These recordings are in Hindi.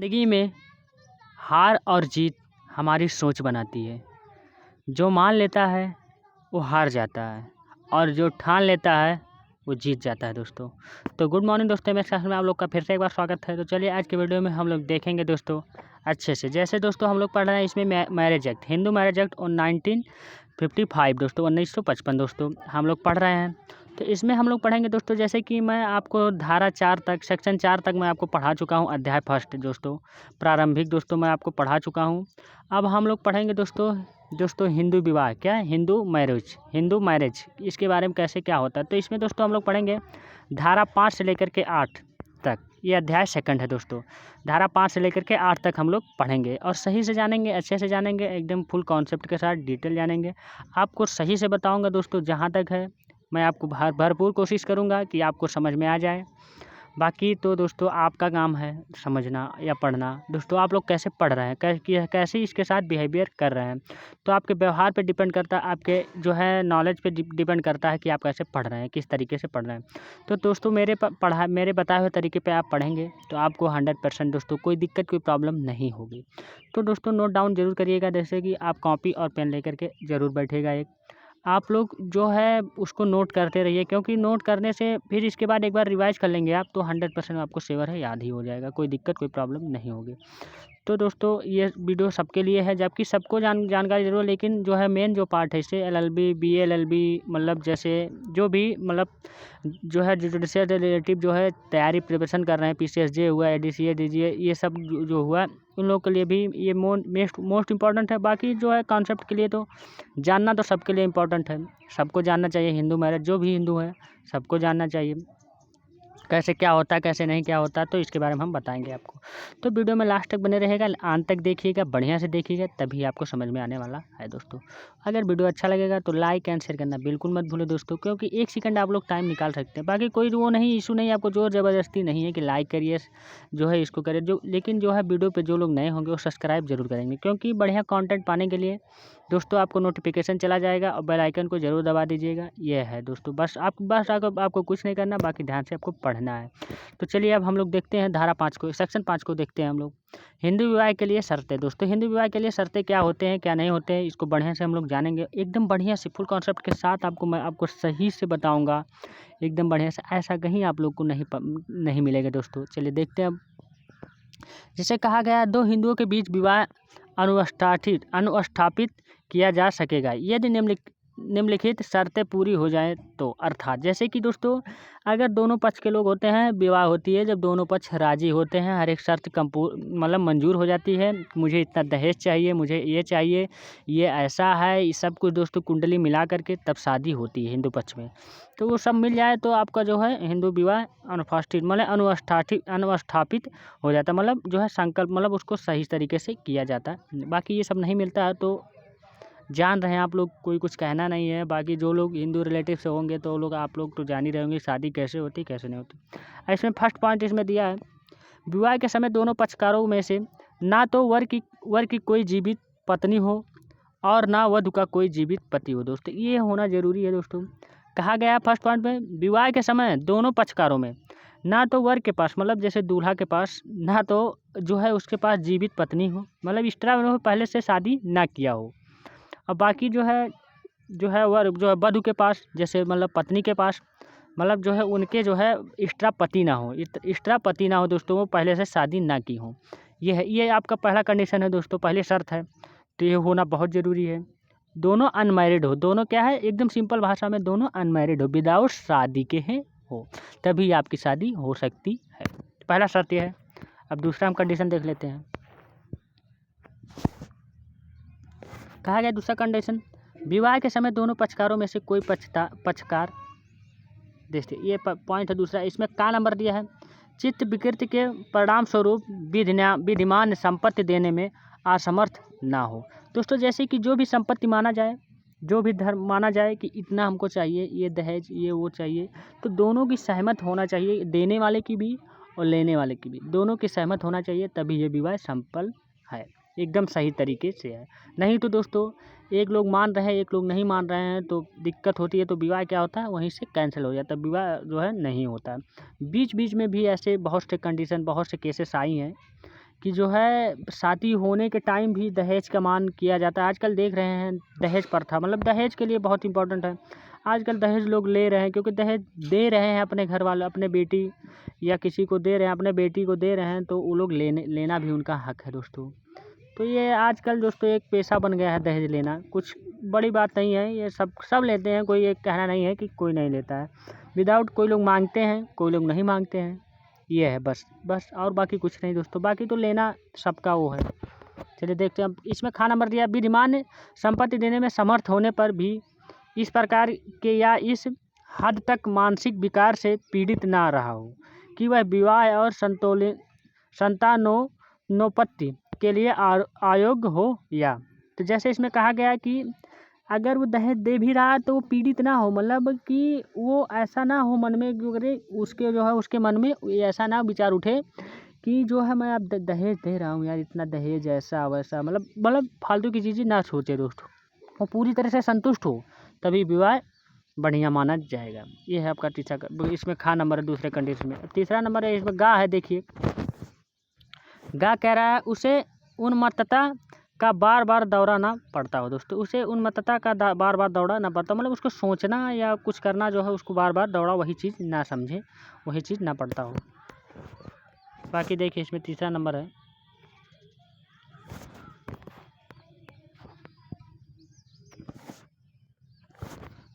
ज़िंदगी में हार और जीत हमारी सोच बनाती है। जो मान लेता है वो हार जाता है और जो ठान लेता है वो जीत जाता है दोस्तों। तो गुड मॉर्निंग दोस्तों, मेरे क्लास में आप लोग का फिर से एक बार स्वागत है। तो चलिए आज के वीडियो में हम लोग देखेंगे दोस्तों अच्छे से। जैसे दोस्तों हम लोग पढ़ रहे हैं इसमें marriage act, Hindu marriage act और 1955 दोस्तों 1955 दोस्तों हम लोग पढ़ रहे हैं। तो इसमें हम लोग पढ़ेंगे दोस्तों, जैसे कि मैं आपको धारा 4 तक, सेक्शन 4 तक मैं आपको पढ़ा चुका हूँ। अध्याय फर्स्ट दोस्तों प्रारंभिक दोस्तों मैं आपको पढ़ा चुका हूँ। अब हम लोग पढ़ेंगे दोस्तों हिंदू विवाह, क्या है हिंदू मैरिज, इसके बारे में कैसे क्या होता है। तो इसमें दोस्तों हम लोग पढ़ेंगे धारा 5 से लेकर के 8 तक। ये अध्याय सेकंड है दोस्तों। धारा 5 से लेकर के 8 तक हम लोग पढ़ेंगे और सही से जानेंगे, अच्छे से जानेंगे, एकदम फुल कॉन्सेप्ट के साथ डिटेल जानेंगे। आपको सही से बताऊंगा दोस्तों, जहाँ तक है मैं आपको भरपूर कोशिश करूंगा कि आपको समझ में आ जाए। बाकी तो दोस्तों आपका काम है समझना या पढ़ना। दोस्तों आप लोग कैसे पढ़ रहे हैं, कैसे इसके साथ बिहेवियर कर रहे हैं, तो आपके व्यवहार पे डिपेंड करता है, आपके जो है नॉलेज पे डिपेंड करता है कि आप कैसे पढ़ रहे हैं, किस तरीके से पढ़ रहे हैं। तो दोस्तों मेरे बताए हुए तरीके पे आप पढ़ेंगे तो आपको 100% दोस्तों कोई दिक्कत, कोई प्रॉब्लम नहीं होगी। तो दोस्तों नोट डाउन जरूर करिएगा, जैसे कि आप कॉपी और पेन लेकर के ज़रूर बैठिएगा। एक आप लोग जो है उसको नोट करते रहिए, क्योंकि नोट करने से फिर इसके बाद एक बार रिवाइज कर लेंगे आप तो 100% आपको श्योर है याद ही हो जाएगा, कोई दिक्कत कोई प्रॉब्लम नहीं होगी। तो दोस्तों ये वीडियो सबके लिए है, जबकि सबको जानकारी जरूर, लेकिन जो है मेन जो पार्ट है इससे LLB BA-LLB मतलब जैसे जो भी मतलब जो है जुडिशियल रिलेटिव जो है तैयारी प्रिपरेशन कर रहे हैं, PCSJ हुआ, ADCA DGA, ये सब जो हुआ उन लोगों के लिए भी ये मोस्ट इम्पॉर्टेंट है। बाकी जो है कॉन्सेप्ट के लिए तो जानना तो सबके लिए इम्पोर्टेंट है, सबको जानना चाहिए। हिंदू मैरिज जो भी हिंदू है सबको जानना चाहिए कैसे क्या होता है, कैसे नहीं क्या होता है, तो इसके बारे में हम बताएंगे आपको। तो वीडियो में लास्ट तक बने रहेगा, अंत तक देखिएगा, बढ़िया से देखिएगा, तभी आपको समझ में आने वाला है दोस्तों। अगर वीडियो अच्छा लगेगा तो लाइक एंड शेयर करना बिल्कुल मत भूलें दोस्तों, क्योंकि 1 सेकंड आप लोग टाइम निकाल सकते हैं। बाकी कोई वो नहीं, इशू नहीं, आपको जोर ज़बरदस्ती नहीं है कि लाइक करिए जो है इसको करिए, लेकिन जो है वीडियो पर जो लोग नए होंगे वो सब्सक्राइब जरूर करेंगे, क्योंकि बढ़िया कॉन्टेंट पाने के लिए दोस्तों आपको नोटिफिकेशन चला जाएगा और बेल आइकन को ज़रूर दबा दीजिएगा। ये है दोस्तों, बस आपको कुछ नहीं करना, बाकी ध्यान से आपको पढ़ना है। तो चलिए अब हम लोग देखते हैं धारा 5 को, सेक्शन 5 को देखते हैं हम लोग। हिंदू विवाह के लिए शर्तें दोस्तों, हिंदू विवाह के लिए शर्तें क्या होते हैं क्या नहीं होते हैं, इसको बढ़िया से हम लोग जानेंगे, एकदम बढ़िया से फुल कॉन्सेप्ट के साथ मैं आपको सही से बताऊँगा, एकदम बढ़िया से। ऐसा कहीं आप लोग को नहीं मिलेगा दोस्तों। चलिए देखते हैं अब। जिसे कहा गया, दो हिंदुओं के बीच विवाह अनुस्थापित किया जा सकेगा यदि निम्नलिखित शर्तें पूरी हो जाएं तो। अर्थात जैसे कि दोस्तों अगर दोनों पक्ष के लोग होते हैं, विवाह होती है जब दोनों पक्ष राजी होते हैं, हर एक शर्त मतलब मंजूर हो जाती है, मुझे इतना दहेज चाहिए, मुझे ये चाहिए, ये ऐसा है, ये सब कुछ दोस्तों कुंडली मिला करके तब शादी होती है हिंदू पक्ष में। तो वो सब मिल जाए तो आपका जो है हिंदू विवाह अनुस्थापित हो जाता है, मतलब जो है संकल्प, मतलब उसको सही तरीके से किया जाता है। बाकी ये सब नहीं मिलता है तो जान रहे हैं आप लोग, कोई कुछ कहना नहीं है। बाकी जो लोग हिंदू रिलेटिव से होंगे तो लोग आप लोग तो जान ही रहे होंगे शादी कैसे होती कैसे नहीं होती। इसमें फर्स्ट पॉइंट इसमें दिया है, विवाह के समय दोनों पक्षकारों में से ना तो वर की कोई जीवित पत्नी हो और ना वधू का कोई जीवित पति हो दोस्तों, ये होना जरूरी है दोस्तों। कहा गया फर्स्ट पॉइंट में, विवाह के समय दोनों पक्षकारों में ना तो वर के पास, मतलब जैसे दूल्हा के पास, ना तो जो है उसके पास जीवित पत्नी हो, मतलब इस तरह पहले से शादी ना किया हो। और बाकी जो है वर जो है वधू के पास, जैसे मतलब पत्नी के पास, मतलब जो है उनके जो है एक्स्ट्रा पति ना हो दोस्तों, वो पहले से शादी ना की हो। ये आपका पहला कंडीशन है दोस्तों, पहली शर्त है। तो ये होना बहुत ज़रूरी है। दोनों अनमैरिड हो, दोनों क्या है एकदम सिंपल भाषा में, दोनों अनमैरिड हो, विदाउट शादी के हैं हो, तभी आपकी शादी हो सकती है। पहला शर्त ये है। अब दूसरा हम कंडीशन देख लेते हैं। कहा गया दूसरा कंडीशन, विवाह के समय दोनों पक्षकारों में से कोई पक्षकार देखिए, ये पॉइंट है दूसरा। इसमें का नंबर दिया है, चित्त विकृति के परिणाम स्वरूप विधिमान संपत्ति देने में असमर्थ ना हो दोस्तों। जैसे कि जो भी संपत्ति माना जाए, जो भी धर्म माना जाए कि इतना हमको चाहिए, ये दहेज ये वो चाहिए, तो दोनों की सहमत होना चाहिए, देने वाले की भी और लेने वाले की भी, दोनों की सहमत होना चाहिए, तभी ये विवाह संपन्न है, एकदम सही तरीके से है। नहीं तो दोस्तों एक लोग मान रहे हैं एक लोग नहीं मान रहे हैं तो दिक्कत होती है, तो विवाह क्या होता है वहीं से कैंसिल हो जाता है, विवाह जो है नहीं होता है। बीच बीच में भी ऐसे बहुत से कंडीशन, बहुत से केसेस आई हैं कि जो है शादी होने के टाइम भी दहेज का मान किया जाता है। आजकल देख रहे हैं दहेज प्रथा, मतलब दहेज के लिए बहुत इंपॉर्टेंट है। आजकल दहेज लोग ले रहे हैं क्योंकि दहेज दे रहे हैं अपने घर वाले, अपने बेटी या किसी को दे रहे हैं, अपने बेटी को दे रहे हैं, तो वो लोग लेना भी उनका हक है दोस्तों। तो ये आजकल दोस्तों एक पेशा बन गया है दहेज लेना। कुछ बड़ी बात नहीं है, ये सब लेते हैं, कोई एक कहना नहीं है कि कोई नहीं लेता है। विदाउट कोई लोग मांगते हैं, कोई लोग नहीं मांगते हैं, ये है बस और बाकी कुछ नहीं दोस्तों। बाकी तो लेना सबका वो है। चलिए देखते हैं अब इसमें खा नंबर दिया, विद्यमान संपत्ति देने में समर्थ होने पर भी इस प्रकार के या इस हद तक मानसिक विकार से पीड़ित ना रहा हो कि वह विवाह और संतानोत्पत्ति के लिए अयोग्य हो। या तो जैसे इसमें कहा गया कि अगर वो दहेज दे भी रहा है तो वो पीड़ित ना हो, मतलब कि वो ऐसा ना हो मन में, क्योंकि उसके जो है उसके मन में ऐसा ना विचार उठे कि जो है मैं अब दहेज दे रहा हूँ यार, इतना दहेज ऐसा वैसा, मतलब फालतू की चीज़ें ना सोचे दोस्तों। वो पूरी तरह से संतुष्ट हो तभी विवाह बढ़िया माना जाएगा। ये है आपका तीसरा, इसमें खा नंबर है दूसरे कंडीशन में। तीसरा नंबर है इसमें गा है। देखिए गा कह रहा है उसे उन्मत्तता का बार बार दौड़ाना पड़ता हो दोस्तों। उसे उन्मत्तता का बार बार दौड़ाना पड़ता, मतलब उसको सोचना या कुछ करना जो है उसको बार बार दौड़ा, वही चीज़ ना समझे, वही चीज़ ना पड़ता हो। बाकी देखिए इसमें तीसरा नंबर है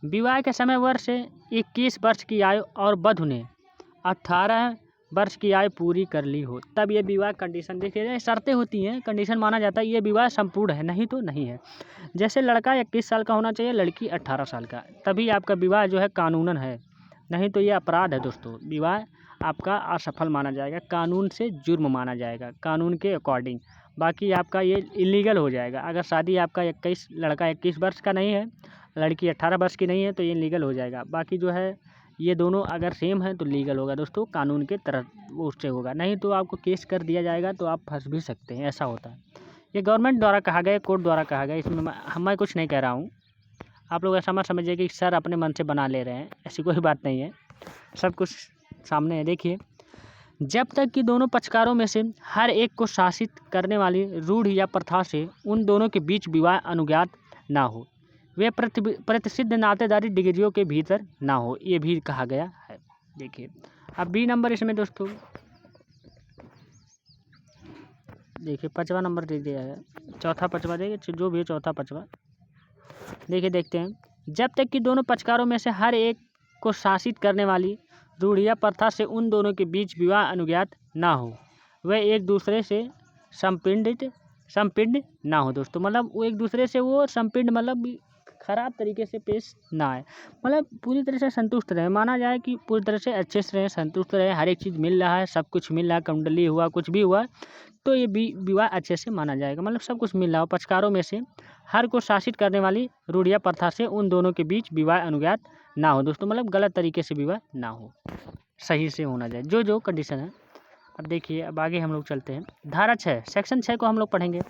विवाह के समय वर्ष 21 वर्ष की आयु और वधु ने 18 वर्ष की आयु पूरी कर ली हो तब ये विवाह कंडीशन। देखिए शर्तें होती हैं, कंडीशन माना जाता है ये विवाह संपूर्ण है, नहीं तो नहीं है। जैसे लड़का 21 साल का होना चाहिए, लड़की 18 साल का, तभी आपका विवाह जो है कानूनन है, नहीं तो ये अपराध है दोस्तों। विवाह आपका असफल माना जाएगा, कानून से जुर्म माना जाएगा, कानून के अकॉर्डिंग। बाकी आपका ये इलीगल हो जाएगा। अगर शादी आपका लड़का 21 वर्ष का नहीं है, लड़की 18 वर्ष की नहीं है, तो ये लीगल हो जाएगा। बाकी जो है ये दोनों अगर सेम है तो लीगल होगा दोस्तों, कानून के तरफ उससे होगा, नहीं तो आपको केस कर दिया जाएगा, तो आप फंस भी सकते हैं, ऐसा होता है। ये गवर्नमेंट द्वारा कहा गया, कोर्ट द्वारा कहा गया, इसमें मैं कुछ नहीं कह रहा हूँ। आप लोग ऐसा मत समझिए कि सर अपने मन से बना ले रहे हैं, ऐसी कोई बात नहीं है, सब कुछ सामने है। देखिए जब तक कि दोनों पक्षकारों में से हर एक को शासित करने वाली रूढ़ या प्रथा से उन दोनों के बीच विवाह अनुज्ञात ना हो, वे प्रतिसिद्ध नातेदारी डिग्रियों के भीतर ना हो, ये भी कहा गया है। देखिए अब बी नंबर इसमें दोस्तों देखिए 5वां नंबर दे दिया है, चौथा 5वां देखिए जो भी है, चौथा 5वां देखिए देखते हैं। जब तक कि दोनों पक्षकारों में से हर एक को शासित करने वाली रूढ़ या प्रथा से उन दोनों के बीच विवाह अनुज्ञात ना हो, वह एक दूसरे से संपिंड ना हो दोस्तों। मतलब वो एक दूसरे से वो संपिंड मतलब खराब तरीके से पेश ना आए, मतलब पूरी तरह से संतुष्ट रहे, माना जाए कि पूरी तरह से अच्छे से रहे, संतुष्ट रहे, हर एक चीज़ मिल रहा है, सब कुछ मिल रहा है, कुंडली हुआ कुछ भी हुआ तो ये विवाह अच्छे से माना जाएगा। मतलब सब कुछ मिल रहा हो, पक्षकारों में से हर को शासित करने वाली रूढ़ या प्रथा से उन दोनों के बीच विवाह अनुज्ञात ना हो दोस्तों, मतलब गलत तरीके से विवाह ना हो, सही से होना जाए, जो कंडीशन है। अब देखिए अब आगे हम लोग चलते हैं। धारा 6 सेक्शन 6 को हम लोग पढ़ेंगे,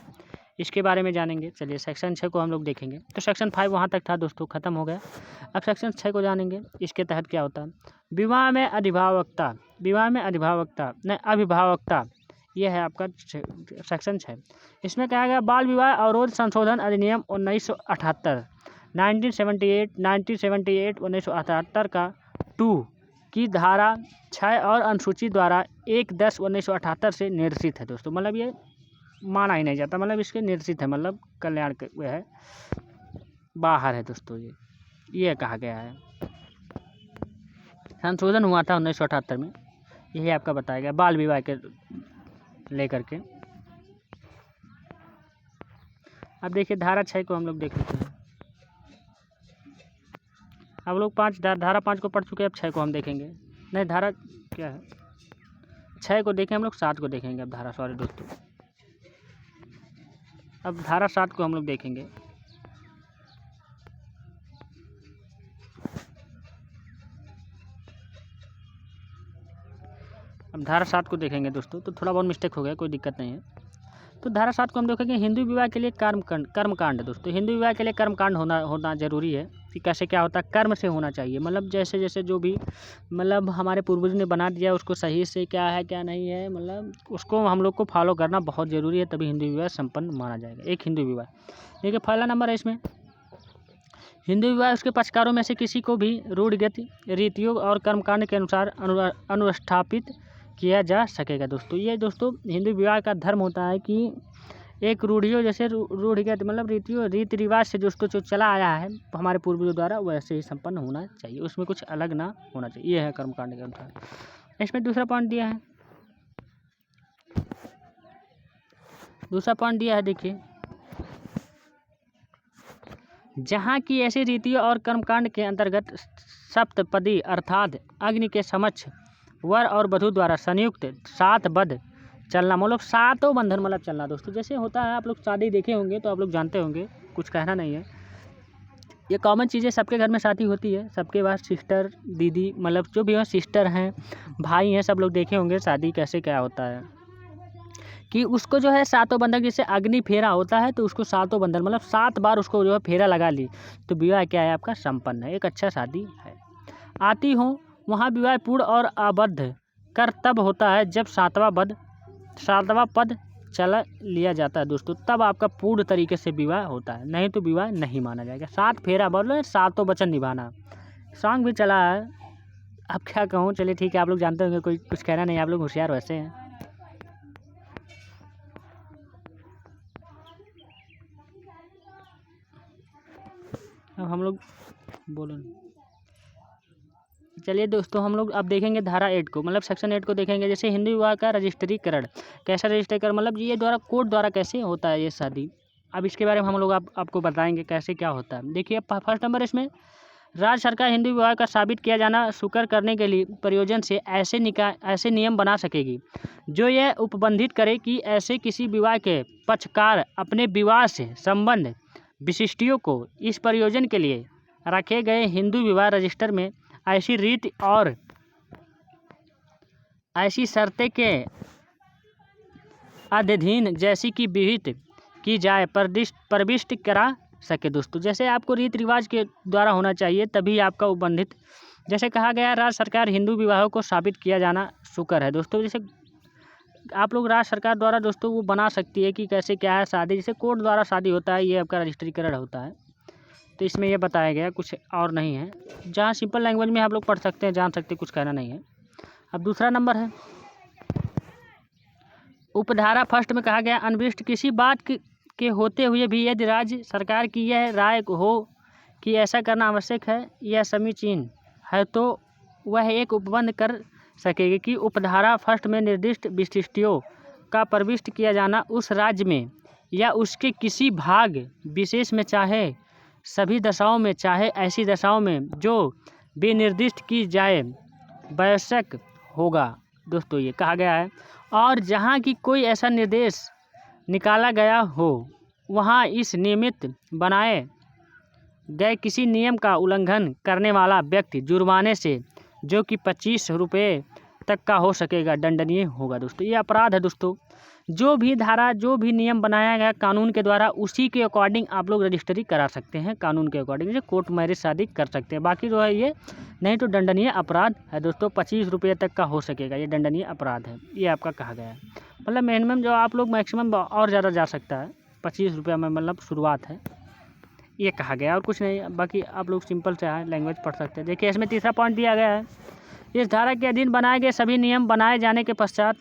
इसके बारे में जानेंगे। चलिए सेक्शन 6 को हम लोग देखेंगे। तो सेक्शन 5 वहाँ तक था दोस्तों, ख़त्म हो गया। अब सेक्शन 6 को जानेंगे, इसके तहत क्या होता है। विवाह में अभिभावकता नहीं अभिभावकता, ये है आपका सेक्शन 6। इसमें कहा गया बाल विवाह अवरोध संशोधन अधिनियम 1978 1978 का 2 की धारा 6 और अनुसूची द्वारा 1/10/1978 से निरसित है दोस्तों। मतलब ये माना ही नहीं जाता, मतलब इसके निरसित है, मतलब कल्याण के वह है, बाहर है दोस्तों। ये कहा गया है। संशोधन हुआ था 1978 में, यही आपका बताया गया बाल विवाह के लेकर के। अब देखिए धारा 6 को हम लोग देख लेते हैं। अब लोग धारा 5 को पढ़ चुके हैं, अब 6 को हम देखेंगे। नहीं धारा क्या है 6 को देखें हम लोग, 7 को देखेंगे। अब धारा सॉरी दोस्तों, अब धारा 7 को हम लोग देखेंगे। अब धारा 7 को देखेंगे दोस्तों, तो थोड़ा बहुत मिस्टेक हो गया, कोई दिक्कत नहीं है। तो धारा 7 को हम देखेंगे हिंदू विवाह के लिए कर्मकांड। दोस्तों हिंदू विवाह के लिए कर्मकांड होना जरूरी है कि कैसे क्या होता है, कर्म से होना चाहिए। मतलब जैसे जैसे जो भी मतलब हमारे पूर्वजों ने बना दिया उसको सही से क्या है क्या नहीं है, मतलब उसको हम लोग को फॉलो करना बहुत ज़रूरी है, तभी हिंदू विवाह संपन्न माना जाएगा। एक हिंदू विवाह, देखिए पहला नंबर है इसमें हिंदू विवाह उसके पक्षकारों में से किसी को भी रूढ़िगत रीतियों और कर्मकांड के अनुसार अनुष्ठापित किया जा सकेगा। दोस्तों ये दोस्तों हिंदू विवाह का धर्म होता है कि एक रूढ़ियों जैसे रूढ़िगत मतलब रीति रिवाज से दोस्तों जो चला आया है हमारे पूर्वजों द्वारा वैसे ही संपन्न होना चाहिए, उसमें कुछ अलग ना होना चाहिए। ये है कर्मकांड के अनुसार। इसमें दूसरा पॉइंट दिया है, देखिए जहाँ की ऐसी रीतियों और कर्मकांड के अंतर्गत सप्तपदी अर्थात अग्नि के समक्ष वर और वधू द्वारा संयुक्त 7 बद्ध चलना, मतलब 7 बंधन मतलब चलना। दोस्तों जैसे होता है आप लोग शादी देखे होंगे तो आप लोग जानते होंगे, कुछ कहना नहीं है, ये कॉमन चीज़ें सबके घर में शादी होती है, सबके पास सिस्टर दीदी मतलब जो भी है सिस्टर हैं भाई हैं, सब लोग देखे होंगे शादी कैसे क्या होता है कि उसको जो है 7 बंधन, जैसे अग्नि फेरा होता है तो उसको 7 बंधन मतलब 7 बार उसको जो है फेरा लगा ली तो विवाह क्या है आपका संपन्न है, एक अच्छा शादी है। आती हूँ वहाँ विवाह पूर्ण और आबद्ध कर तब होता है जब 7वां पद चला लिया जाता है। दोस्तों तब आपका पूर्ण तरीके से विवाह होता है, नहीं तो विवाह नहीं माना जाएगा। 7 फेरा बोलो 7 वचन निभाना, सॉन्ग भी चला है, अब क्या कहूँ, चलिए ठीक है, आप लोग जानते होंगे, कोई कुछ कहना नहीं, आप लोग होशियार वैसे हैं। अब हम लोग बोलो, चलिए दोस्तों हम लोग अब देखेंगे धारा 8 को, मतलब सेक्शन 8 को देखेंगे। जैसे हिंदू विवाह का रजिस्ट्रीकरण, कैसा रजिस्ट्रीकरण मतलब ये द्वारा कोर्ट द्वारा कैसे होता है ये शादी, अब इसके बारे में हम लोग आपको बताएंगे कैसे क्या होता है। देखिए फर्स्ट नंबर इसमें राज्य सरकार हिंदू विवाह का साबित किया जाना स्वीकार करने के लिए प्रयोजन से ऐसे नियम बना सकेगी जो यह उपबंधित करे कि ऐसे किसी विवाह के पक्षकार अपने विवाह से संबंध विशिष्टियों को इस प्रयोजन के लिए रखे गए हिंदू विवाह रजिस्टर में ऐसी रीति और ऐसी शर्तें के अधीन जैसी कि विहित की जाए प्रविष्ट करा सके। दोस्तों जैसे आपको रीति रिवाज के द्वारा होना चाहिए तभी आपका उपबंधित, जैसे कहा गया राज्य सरकार हिंदू विवाहों को साबित किया जाना शुक्र है। दोस्तों जैसे आप लोग राज्य सरकार द्वारा दोस्तों वो बना सकती है कि कैसे क्या है शादी, जैसे कोर्ट द्वारा शादी होता है ये आपका रजिस्ट्रीकरण होता है, तो इसमें ये बताया गया, कुछ और नहीं है, जहाँ सिंपल लैंग्वेज में आप लोग पढ़ सकते हैं, जान सकते हैं, कुछ कहना नहीं है। अब दूसरा नंबर है उपधारा फर्स्ट में कहा गया अनविष्ट किसी बात के होते हुए भी यदि राज्य सरकार की यह राय हो कि ऐसा करना आवश्यक है या समीचीन है तो वह एक उपबंध कर सकेगी कि उपधारा फर्स्ट में निर्दिष्ट विशिष्टियों का प्रविष्ट किया जाना उस राज्य में या उसके किसी भाग विशेष में चाहे सभी दशाओं में चाहे ऐसी दशाओं में जो विनिर्दिष्ट की जाए आवश्यक होगा। दोस्तों ये कहा गया है, और जहाँ की कोई ऐसा निर्देश निकाला गया हो वहाँ इस नियमित बनाए गए किसी नियम का उल्लंघन करने वाला व्यक्ति जुर्माने से जो कि 25 रुपये तक का हो सकेगा दंडनीय होगा। दोस्तों ये अपराध है। दोस्तों जो भी धारा जो भी नियम बनाया गया कानून के द्वारा उसी के अकॉर्डिंग आप लोग रजिस्ट्री करा सकते हैं, कानून के अकॉर्डिंग जैसे कोर्ट मैरिज शादी कर सकते हैं, बाकी जो है ये नहीं तो दंडनीय अपराध है। दोस्तों 25 रुपये तक का हो सकेगा, ये दंडनीय अपराध है, ये आपका कहा गया है। मतलब मिनिमम जो आप लोग मैक्सिमम और ज़्यादा जा सकता है, 25 रुपये में मतलब शुरुआत है, ये कहा गया और कुछ नहीं। बाकी आप लोग सिंपल से है लैंग्वेज पढ़ सकते हैं। देखिए इसमें तीसरा पॉइंट दिया गया है, इस धारा के अधीन बनाए गए सभी नियम बनाए जाने के पश्चात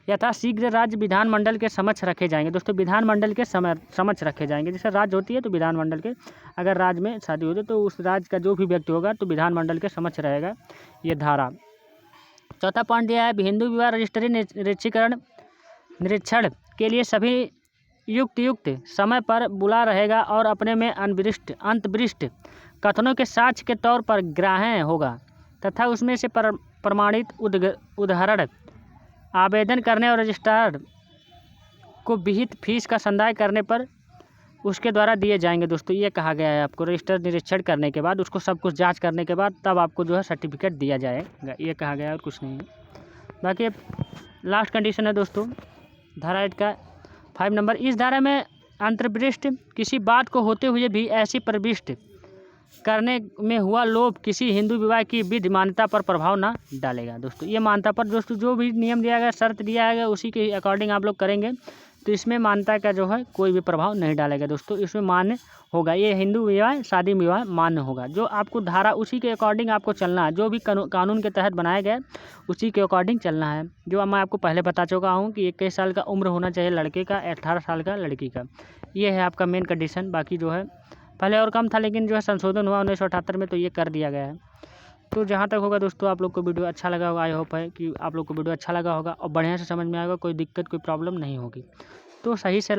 यथाशीघ्र राज्य विधानमंडल के समक्ष रखे जाएंगे। दोस्तों विधानमंडल के समक्ष रखे जाएंगे, जैसे राज्य होती है तो विधानमंडल के, अगर राज्य में शादी होती है तो उस राज्य का जो भी व्यक्ति होगा तो विधानमंडल के समक्ष रहेगा ये धारा। चौथा पॉइंट दिया है हिंदू विवाह रजिस्ट्री निरीक्षण के लिए सभी युक्त समय पर बुला रहेगा और अपने में अंतर्विष्ट कथनों के साक्ष्य के तौर पर ग्राह्य होगा तथा उसमें से प्रमाणित उदाहरण आवेदन करने और रजिस्ट्रार को विहित फीस का संदाय करने पर उसके द्वारा दिए जाएंगे। दोस्तों ये कहा गया है आपको रजिस्टर निरीक्षण करने के बाद उसको सब कुछ जांच करने के बाद तब आपको जो है सर्टिफिकेट दिया जाएगा, ये कहा गया है और कुछ नहीं है। बाकी लास्ट कंडीशन है दोस्तों धारा 8 का, 5 नंबर, इस धारा में अंतर्दृष्टि किसी बात को होते हुए भी ऐसी प्रविष्ट करने में हुआ लोभ किसी हिंदू विवाह की विधि मान्यता पर प्रभाव ना डालेगा। दोस्तों ये मान्यता पर दोस्तों जो भी नियम दिया गया, शर्त दिया गया, उसी के अकॉर्डिंग आप लोग करेंगे तो इसमें मान्यता का जो है कोई भी प्रभाव नहीं डालेगा। दोस्तों इसमें मान्य होगा, ये हिंदू विवाह शादी विवाह मान्य होगा। जो आपको धारा उसी के अकॉर्डिंग आपको चलना है, जो भी कानून के तहत बनाया गया उसी के अकॉर्डिंग चलना है। जो मैं आपको पहले बता चुका हूँ कि 21 साल का उम्र होना चाहिए लड़के का, 18 साल का लड़की का। ये है आपका मेन कंडीशन। बाकी जो है पहले और कम था, लेकिन जो है संशोधन हुआ 1978 में, तो ये कर दिया गया है। तो जहाँ तक होगा दोस्तों आप लोग को वीडियो अच्छा लगा होगा, आई होप है कि आप लोग को वीडियो अच्छा लगा होगा और बढ़िया से समझ में आएगा, कोई दिक्कत कोई प्रॉब्लम नहीं होगी। तो सही से